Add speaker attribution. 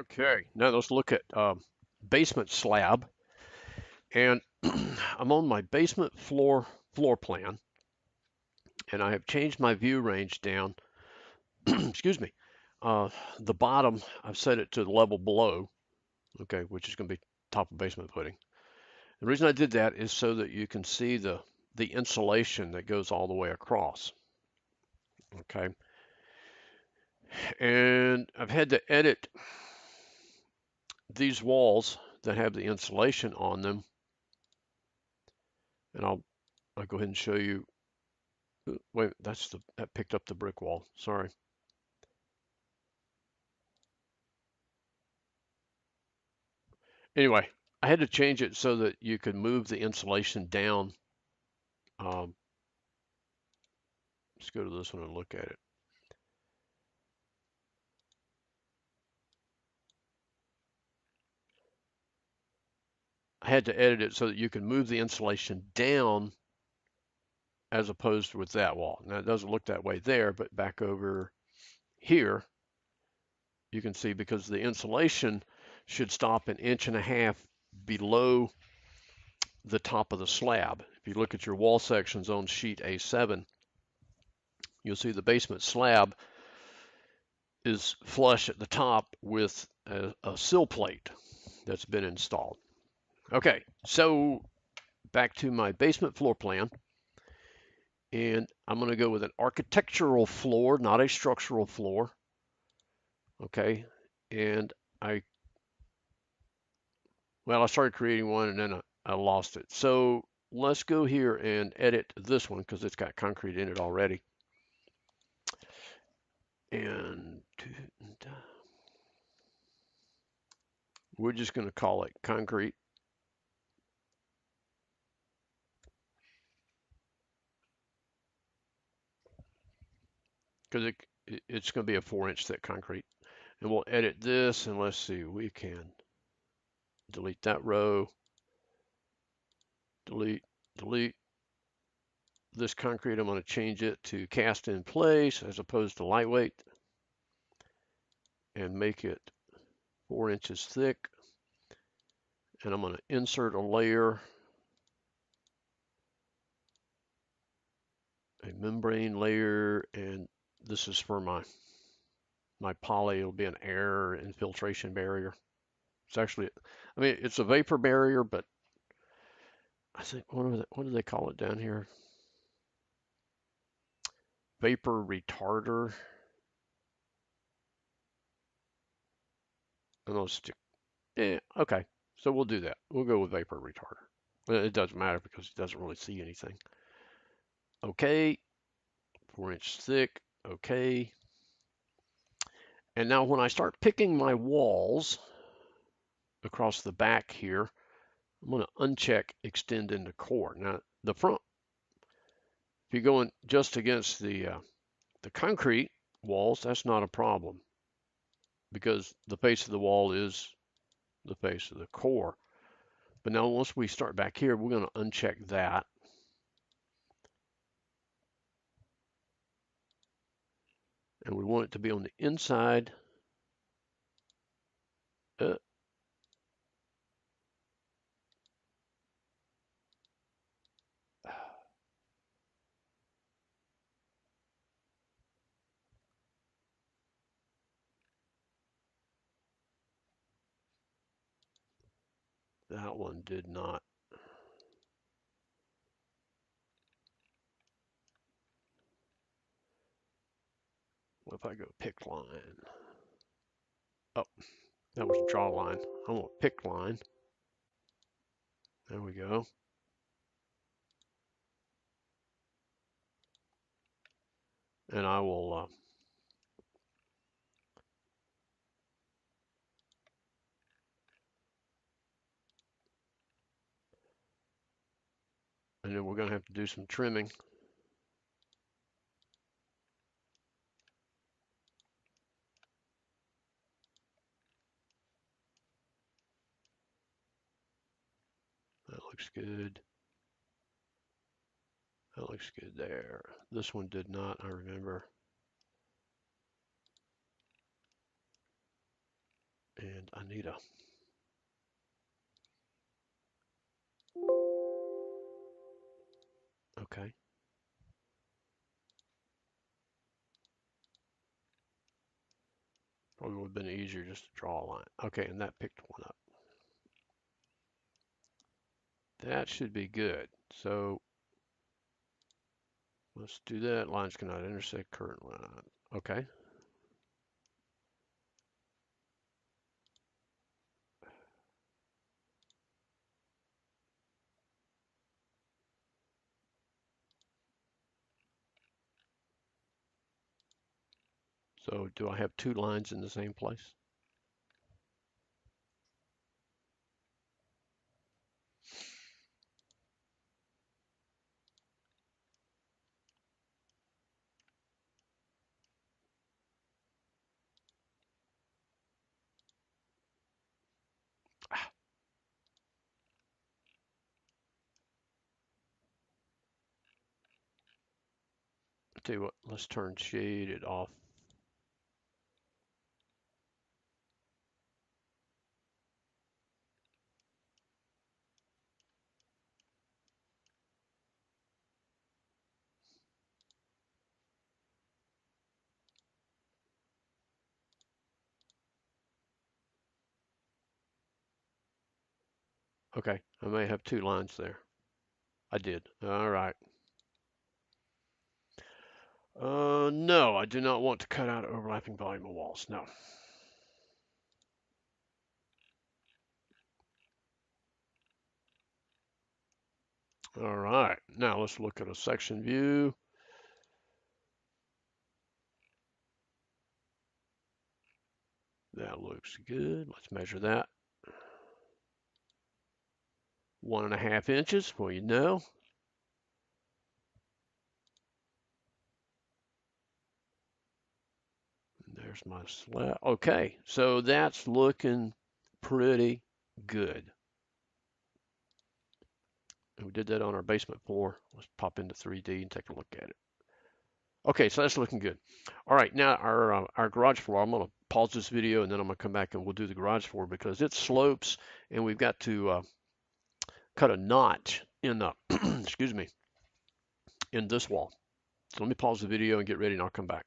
Speaker 1: Okay, now let's look at basement slab. And I'm on my basement floor plan, and I have changed my view range down. Excuse me. Uh, the bottom, I've set it to the level below, okay, which is going to be top of basement footing. The reason I did that is so that you can see the insulation that goes all the way across, okay? And I've had to edit these walls that have the insulation on them, and I'll go ahead and show you. Wait, that picked up the brick wall. Sorry. Anyway, I had to change it so that you could move the insulation down. Um, let's go to this one and look at it. I had to edit it so that you can move the insulation down as opposed to with that wall. Now it doesn't look that way there, but back over here, you can see because the insulation should stop an inch and a half below the top of the slab. If you look at your wall sections on sheet A7, you'll see the basement slab is flush at the top with a sill plate that's been installed. Okay, so back to my basement floor plan, and I'm going to go with an architectural floor, not a structural floor. Okay, and I started creating one and then I lost it. So let's go here and edit this one because it's got concrete in it already. And we're just going to call it concrete. Because it's going to be a 4-inch thick concrete. And we'll edit this, and let's see, we can delete that row, delete, delete. This concrete, I'm going to change it to cast in place as opposed to lightweight and make it 4 inches thick. And I'm going to insert a layer, a membrane layer, and this is for my poly. It'll be an air infiltration barrier. It's actually, I mean, it's a vapor barrier, but I think, what do they call it down here? Vapor retarder. And those stick. Yeah, okay. So we'll do that. We'll go with vapor retarder. It doesn't matter because it doesn't really see anything. Okay. 4-inch thick. Okay. And now when I start picking my walls across the back here, I'm going to uncheck extend into core. Now the front, if you're going just against the concrete walls, that's not a problem because the face of the wall is the face of the core. But now once we start back here, we're going to uncheck that. And we want it to be on the inside. Uh, that one did not. What if I go pick line? Oh, that was draw line. I want pick line. There we go. And I will and then we're going to have to do some trimming. That looks good. That looks good there. This one did not, I remember. And I need a, okay. Probably would have been easier just to draw a line. Okay, and that picked one up. That should be good. So let's do that. Lines cannot intersect current line. Okay. So do I have two lines in the same place? I'll tell you what, let's turn shaded off. Okay, I may have two lines there. I did. All right. No, I do not want to cut out overlapping volume of walls. No. All right. Now let's look at a section view. That looks good. Let's measure that. 1.5 inches. Well, you know. There's my slab. Okay, so that's looking pretty good. And we did that on our basement floor. Let's pop into 3D and take a look at it. Okay, so that's looking good. All right, now our garage floor. I'm going to pause this video and then I'm going to come back and we'll do the garage floor because it slopes and we've got to cut a notch in the excuse me, in this wall. So let me pause the video and get ready and I'll come back.